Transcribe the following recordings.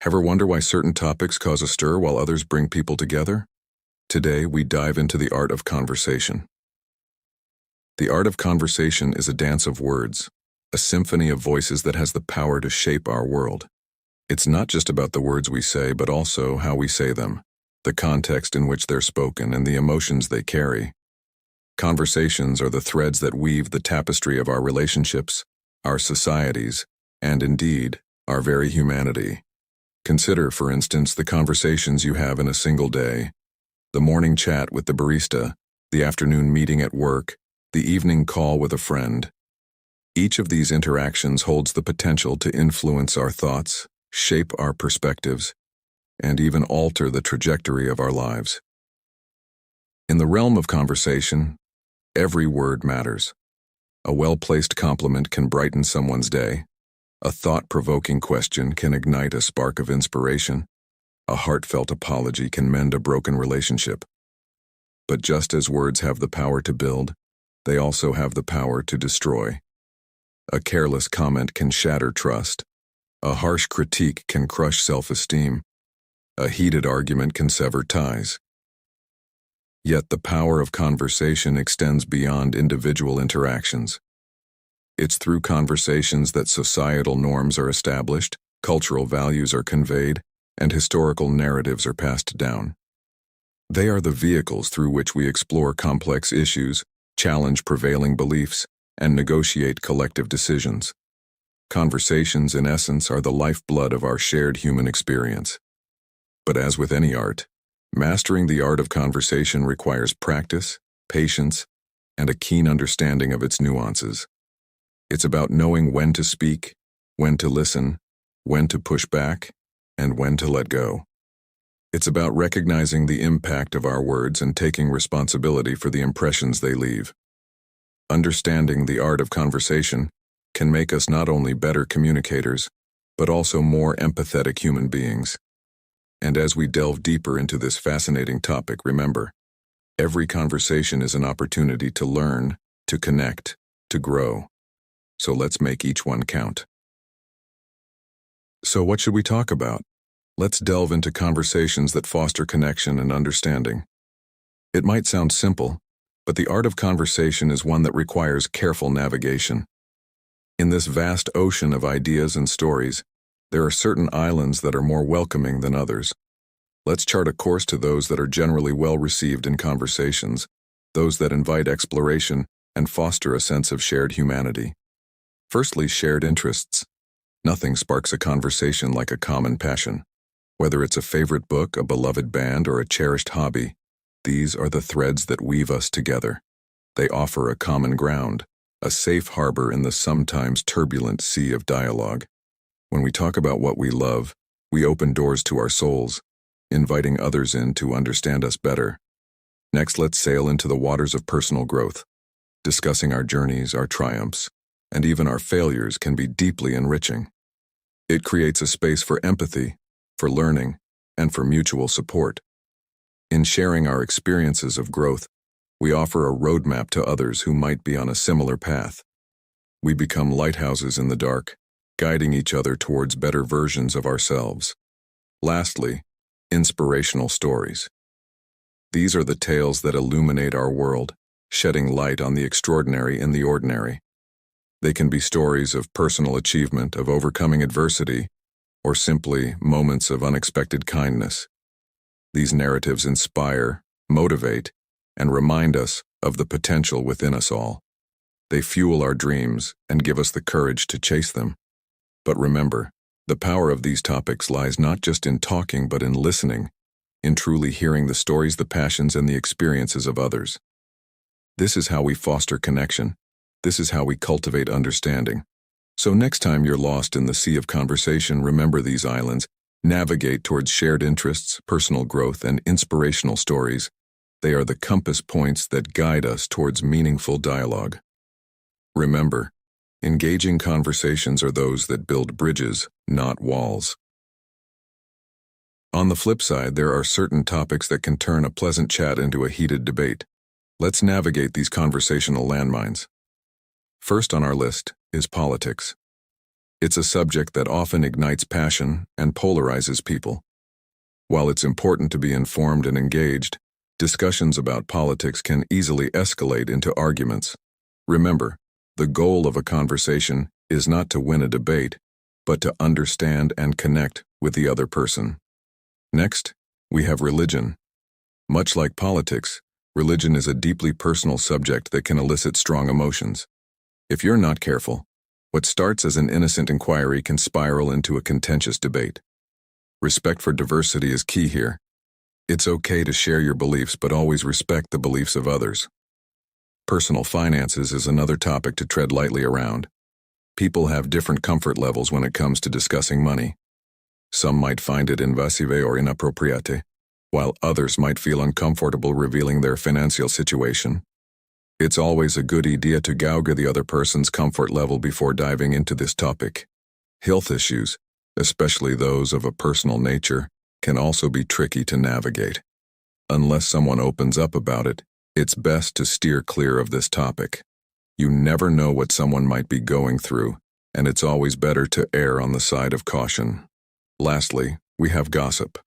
Ever wonder why certain topics cause a stir while others bring people together? Today, we dive into the art of conversation. The art of conversation is a dance of words, a symphony of voices that has the power to shape our world. It's not just about the words we say, but also how we say them, the context in which they're spoken, and the emotions they carry. Conversations are the threads that weave the tapestry of our relationships, our societies, and indeed, our very humanity. Consider, for instance, the conversations you have in a single day, the morning chat with the barista, the afternoon meeting at work, the evening call with a friend. Each of these interactions holds the potential to influence our thoughts, shape our perspectives, and even alter the trajectory of our lives. In the realm of conversation, every word matters. A well-placed compliment can brighten someone's day. A thought-provoking question can ignite a spark of inspiration. A heartfelt apology can mend a broken relationship. But just as words have the power to build, they also have the power to destroy. A careless comment can shatter trust. A harsh critique can crush self-esteem. A heated argument can sever ties. Yet the power of conversation extends beyond individual interactions. It's through conversations that societal norms are established, cultural values are conveyed, and historical narratives are passed down. They are the vehicles through which we explore complex issues, challenge prevailing beliefs, and negotiate collective decisions. Conversations, in essence, are the lifeblood of our shared human experience. But as with any art, mastering the art of conversation requires practice, patience, and a keen understanding of its nuances. It's about knowing when to speak, when to listen, when to push back, and when to let go. It's about recognizing the impact of our words and taking responsibility for the impressions they leave. Understanding the art of conversation can make us not only better communicators, but also more empathetic human beings. And as we delve deeper into this fascinating topic, remember, every conversation is an opportunity to learn, to connect, to grow. So let's make each one count. So what should we talk about? Let's delve into conversations that foster connection and understanding. It might sound simple, but the art of conversation is one that requires careful navigation. In this vast ocean of ideas and stories, there are certain islands that are more welcoming than others. Let's chart a course to those that are generally well received in conversations, those that invite exploration and foster a sense of shared humanity. Firstly, shared interests. Nothing sparks a conversation like a common passion. Whether it's a favorite book, a beloved band, or a cherished hobby, these are the threads that weave us together. They offer a common ground, a safe harbor in the sometimes turbulent sea of dialogue. When we talk about what we love, we open doors to our souls, inviting others in to understand us better. Next, let's sail into the waters of personal growth. Discussing our journeys, our triumphs, and even our failures can be deeply enriching. It creates a space for empathy, for learning, and for mutual support. In sharing our experiences of growth, we offer a roadmap to others who might be on a similar path. We become lighthouses in the dark, guiding each other towards better versions of ourselves. Lastly, inspirational stories. These are the tales that illuminate our world, shedding light on the extraordinary in the ordinary. They can be stories of personal achievement, of overcoming adversity, or simply moments of unexpected kindness. These narratives inspire, motivate, and remind us of the potential within us all. They fuel our dreams and give us the courage to chase them. But remember, the power of these topics lies not just in talking but in listening, in truly hearing the stories, the passions, and the experiences of others. This is how we foster connection. This is how we cultivate understanding. So next time you're lost in the sea of conversation, remember these islands, navigate towards shared interests, personal growth, and inspirational stories. They are the compass points that guide us towards meaningful dialogue. Remember, engaging conversations are those that build bridges, not walls. On the flip side, there are certain topics that can turn a pleasant chat into a heated debate. Let's navigate these conversational landmines. First on our list is politics. It's a subject that often ignites passion and polarizes people. While it's important to be informed and engaged, discussions about politics can easily escalate into arguments. Remember, the goal of a conversation is not to win a debate, but to understand and connect with the other person. Next, we have religion. Much like politics, religion is a deeply personal subject that can elicit strong emotions. If you're not careful, what starts as an innocent inquiry can spiral into a contentious debate. Respect for diversity is key here. It's okay to share your beliefs, but always respect the beliefs of others. Personal finances is another topic to tread lightly around. People have different comfort levels when it comes to discussing money. Some might find it invasive or inappropriate, while others might feel uncomfortable revealing their financial situation. It's always a good idea to gauge the other person's comfort level before diving into this topic. Health issues, especially those of a personal nature, can also be tricky to navigate. Unless someone opens up about it, it's best to steer clear of this topic. You never know what someone might be going through, and it's always better to err on the side of caution. Lastly, we have gossip.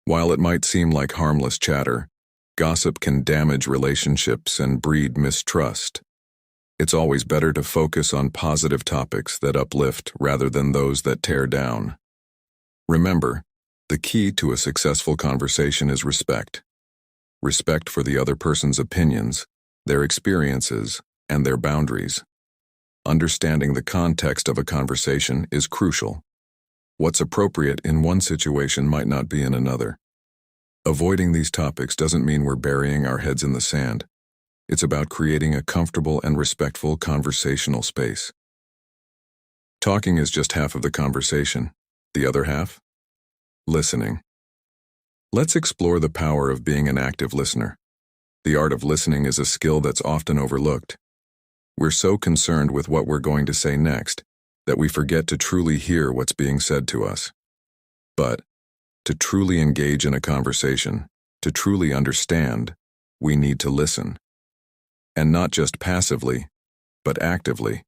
While it might seem like harmless chatter, gossip can damage relationships and breed mistrust. It's always better to focus on positive topics that uplift rather than those that tear down. Remember, the key to a successful conversation is respect. Respect for the other person's opinions, their experiences, and their boundaries. Understanding the context of a conversation is crucial. What's appropriate in one situation might not be in another. Avoiding these topics doesn't mean we're burying our heads in the sand. It's about creating a comfortable and respectful conversational space. Talking is just half of the conversation. The other half? Listening. Let's explore the power of being an active listener. The art of listening is a skill that's often overlooked. We're so concerned with what we're going to say next that we forget to truly hear what's being said to us. But to truly engage in a conversation, to truly understand, we need to listen. And not just passively, but actively.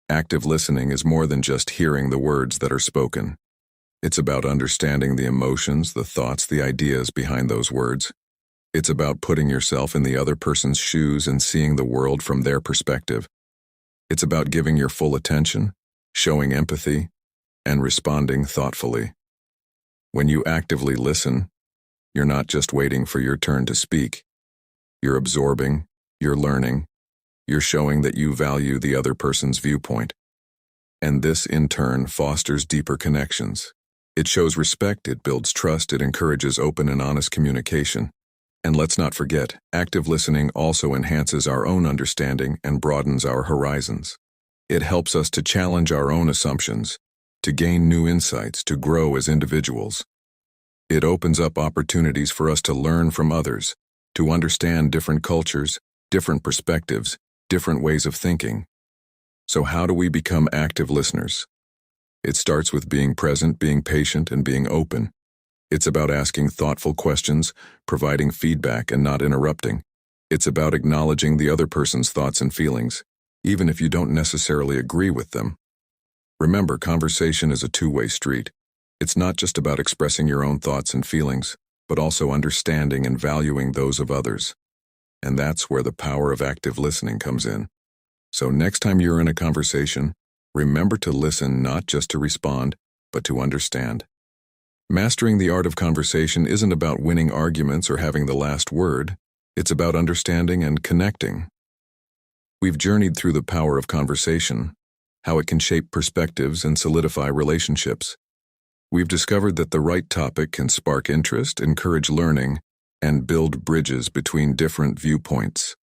Active listening is more than just hearing the words that are spoken. It's about understanding the emotions, the thoughts, the ideas behind those words. It's about putting yourself in the other person's shoes and seeing the world from their perspective. It's about giving your full attention, showing empathy, and responding thoughtfully. When you actively listen, you're not just waiting for your turn to speak. You're absorbing, you're learning, you're showing that you value the other person's viewpoint. And this, in turn, fosters deeper connections. It shows respect, it builds trust, it encourages open and honest communication. And let's not forget, active listening also enhances our own understanding and broadens our horizons. It helps us to challenge our own assumptions, to gain new insights, to grow as individuals. It opens up opportunities for us to learn from others, to understand different cultures, different perspectives, different ways of thinking. So how do we become active listeners? It starts with being present, being patient, and being open. It's about asking thoughtful questions, providing feedback, and not interrupting. It's about acknowledging the other person's thoughts and feelings, even if you don't necessarily agree with them. Remember, conversation is a two-way street. It's not just about expressing your own thoughts and feelings, but also understanding and valuing those of others. And that's where the power of active listening comes in. So next time you're in a conversation, remember to listen not just to respond, but to understand. Mastering the art of conversation isn't about winning arguments or having the last word. It's about understanding and connecting. We've journeyed through the power of conversation, how it can shape perspectives and solidify relationships. We've discovered that the right topic can spark interest, encourage learning, and build bridges between different viewpoints.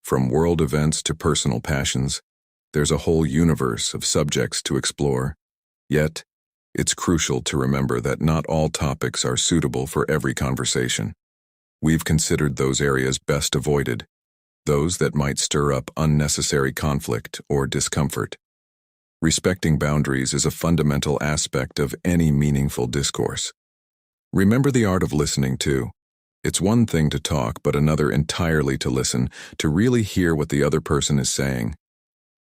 From world events to personal passions, there's a whole universe of subjects to explore. Yet, it's crucial to remember that not all topics are suitable for every conversation. We've considered those areas best avoided, those that might stir up unnecessary conflict or discomfort. Respecting boundaries is a fundamental aspect of any meaningful discourse. Remember the art of listening, too. It's one thing to talk, but another entirely to listen, to really hear what the other person is saying.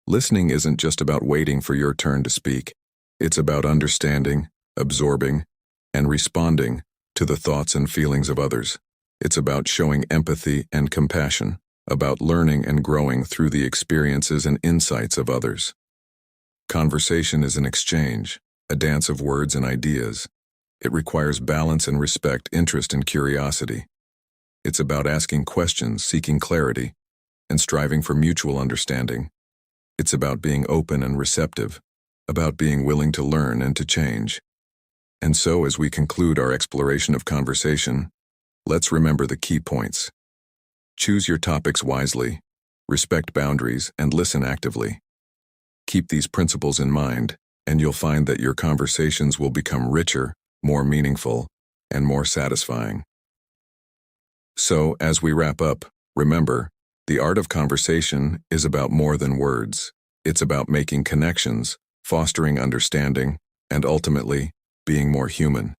Listening isn't just about waiting for your turn to speak. It's about understanding, absorbing, and responding to the thoughts and feelings of others. It's about showing empathy and compassion, about learning and growing through the experiences and insights of others. Conversation is an exchange, a dance of words and ideas. It requires balance and respect, interest and curiosity. It's about asking questions, seeking clarity, and striving for mutual understanding. It's about being open and receptive, about being willing to learn and to change. And so, as we conclude our exploration of conversation, let's remember the key points. Choose your topics wisely, respect boundaries, and listen actively. Keep these principles in mind, and you'll find that your conversations will become richer, more meaningful, and more satisfying. So, as we wrap up, remember, the art of conversation is about more than words. It's about making connections, fostering understanding, and ultimately, being more human.